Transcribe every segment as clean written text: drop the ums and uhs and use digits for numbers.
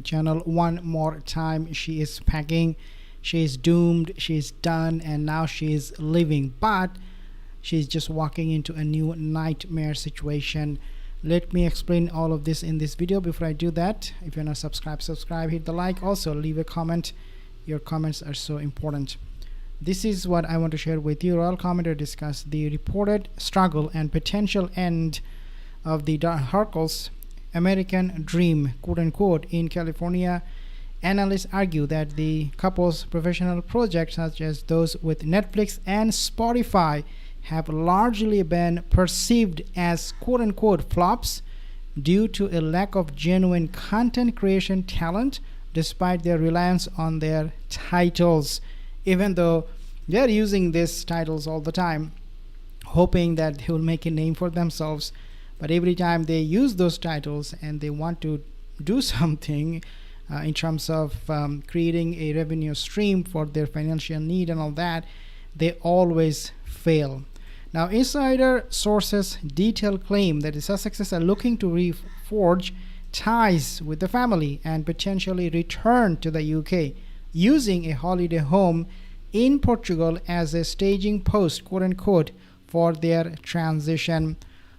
channel one more time. She is packing, she is doomed, she is done, and now she is leaving, but she's just walking into a new nightmare situation. Let me explain all of this in this video. Before I do that, if you're not subscribed, subscribe, hit the like, also leave a comment. Your comments are so important. This is what I want to share with you. Royal commentator discussed the reported struggle and potential end of the Harkles American dream, quote unquote, in California. Analysts argue that the couple's professional projects, such as those with Netflix and Spotify, have largely been perceived as quote unquote flops due to a lack of genuine content creation talent, despite their reliance on their titles. Even though they're using these titles all the time, hoping that they will make a name for themselves, but every time they use those titles and they want to do something in terms of creating a revenue stream for their financial need and all that, they always fail. Now, insider sources detail claim that the Sussexes are looking to reforge ties with the family and potentially return to the UK, using a holiday home in Portugal as a staging post, quote unquote, for their transition.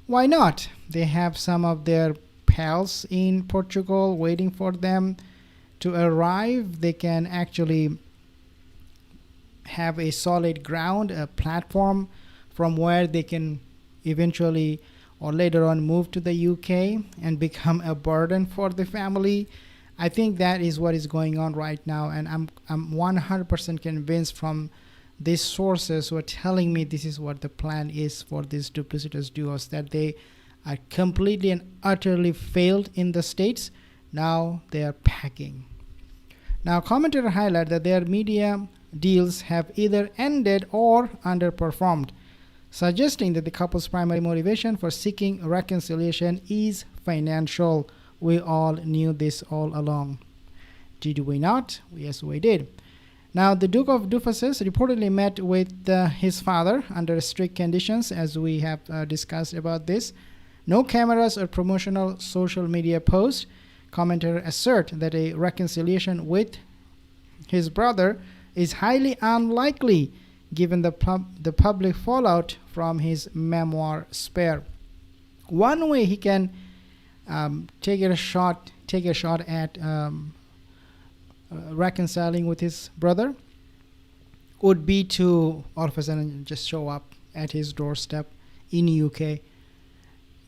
Why not? They have some of their pals in Portugal waiting for them to arrive. They can actually have a solid ground, a platform from where they can eventually or later on move to the UK and become a burden for the family. I think that is what is going on right now, and I'm 100% convinced from these sources who are telling me this is what the plan is for these duplicitous duos, that they are completely and utterly failed in the States. Now they are packing. Now, commentators highlight that their media deals have either ended or underperformed, suggesting that the couple's primary motivation for seeking reconciliation is financial. We all knew this all along. Did we not? Yes, we did. Now, the Duke of Dufusses reportedly met with his father under strict conditions, as we have discussed about this. No cameras or promotional social media posts. Commentators assert that a reconciliation with his brother is highly unlikely, given the public fallout from his memoir Spare. One way he can take a shot at reconciling with his brother would be to all of a sudden just show up at his doorstep in UK.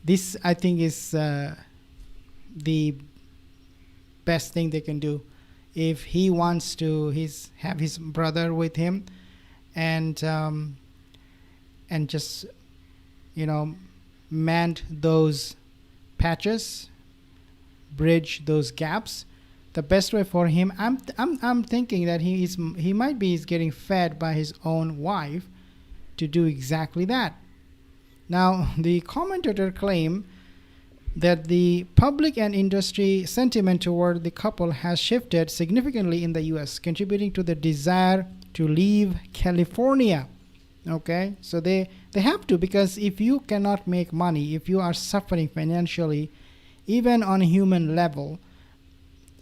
This, I think, is the best thing they can do. If he wants to have his brother with him and just mend those patches, bridge those gaps, the best way for him, I'm thinking that he might be getting fed by his own wife to do exactly that. Now, the commentator claim that the public and industry sentiment toward the couple has shifted significantly in the US, contributing to the desire to leave California. Okay, so they have to, because if you cannot make money, if you are suffering financially, even on a human level,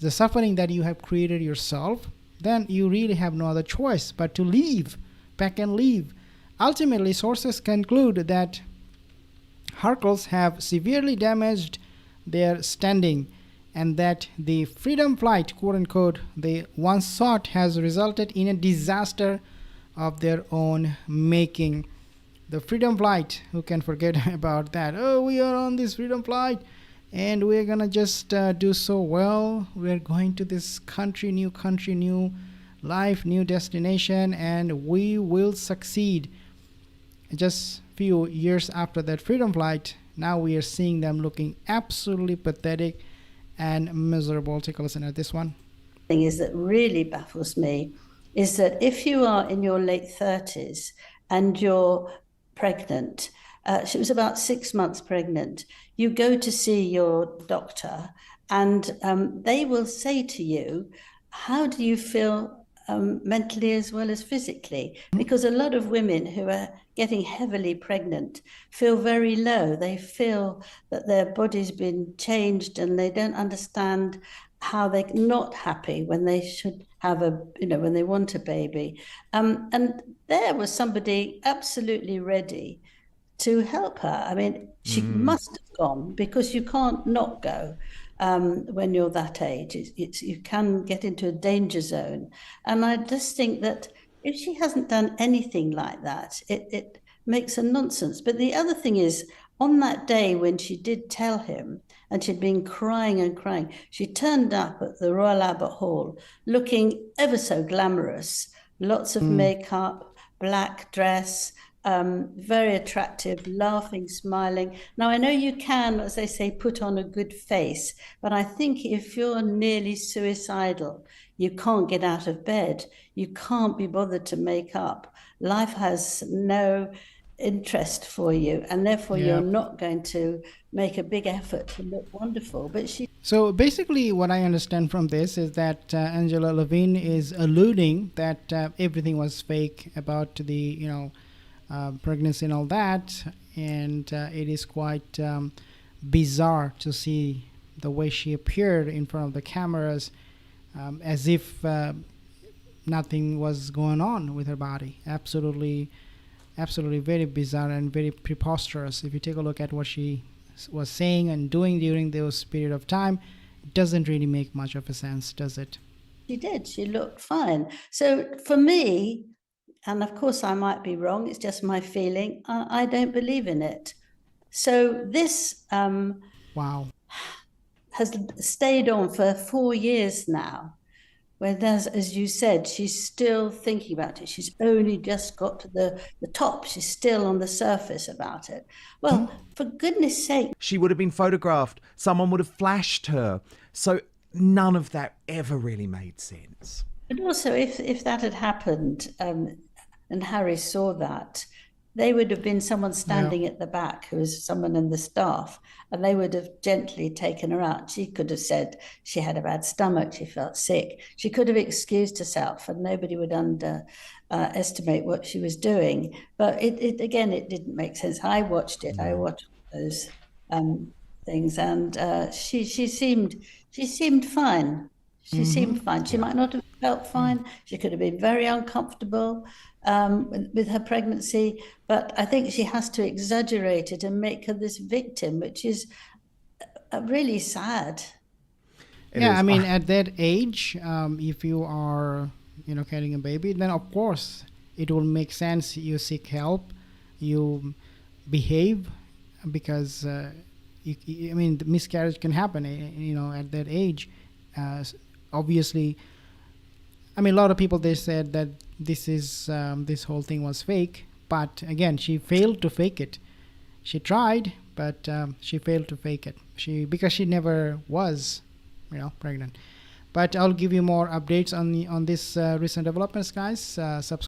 the suffering that you have created yourself, then you really have no other choice but to leave, pack and leave. Ultimately, sources conclude that Harkles have severely damaged their standing, and that the freedom flight, quote unquote, they once sought has resulted in a disaster of their own making. The freedom flight, who can forget about that? Oh, we are on this freedom flight and we're gonna just do so well. We're going to this country, new life, new destination, and we will succeed. Just few years after that freedom flight, now we are seeing them looking absolutely pathetic and miserable. Take a listen at this one. Thing is that really baffles me is that if you are in your late 30s and you're pregnant, she was about 6 months pregnant, you go to see your doctor and they will say to you, how do you feel mentally as well as physically? Because a lot of women who are getting heavily pregnant feel very low. They feel that their body's been changed and they don't understand how they're not happy when they should have a, when they want a baby. And there was somebody absolutely ready to help her. I mean, she must have gone because you can't not go when you're that age. You can get into a danger zone. And I just think that if she hasn't done anything like that, it makes a nonsense. But the other thing is, on that day when she did tell him, and she'd been crying and crying, she turned up at the Royal Albert Hall looking ever so glamorous, lots of Mm. makeup, black dress, very attractive, laughing, smiling. Now, I know you can, as they say, put on a good face, but I think if you're nearly suicidal, you can't get out of bed, you can't be bothered to make up. Life has no interest for you, and therefore you're Yeah. not going to make a big effort to look wonderful. But she So basically, what I understand from this is that Angela Levine is alluding that everything was fake about the, pregnancy and all that, and it is quite bizarre to see the way she appeared in front of the cameras, as if nothing was going on with her body. Absolutely, absolutely very bizarre and very preposterous. If you take a look at what she was saying and doing during those period of time, it doesn't really make much of a sense, does it? she did. She looked fine. So for me, and of course I might be wrong, it's just my feeling, I don't believe in it. So this Wow. has stayed on for 4 years now. Whereas, as you said, she's still thinking about it. She's only just got to the top. She's still on the surface about it. Hmm? Well, for goodness sake. She would have been photographed. Someone would have flashed her. So none of that ever really made sense. But also, if that had happened, and Harry saw that, they would have been someone Yeah. standing at the back who was someone in the staff, and they would have gently taken her out. She could have said she had a bad stomach, she felt sick. She could have excused herself, and nobody would estimate what she was doing. But again, it didn't make sense. I watched it. I watched those um, things, and she seemed fine. She Hmm. seemed fine. She Yeah. might not have felt Yeah. fine. She could have been very uncomfortable with her pregnancy, but I think she has to exaggerate it and make her this victim, which is really sad. It Yeah, I is. mean, at that age, if you are, carrying a baby, then of course it will make sense. You seek help, you behave, because I mean, the miscarriage can happen, at that age. Obviously, I mean, a lot of people they said that this whole thing was fake, but again, she failed to fake it. She tried, but she failed to fake it. Because she never was, pregnant. But I'll give you more updates on this recent developments, guys. Subscribe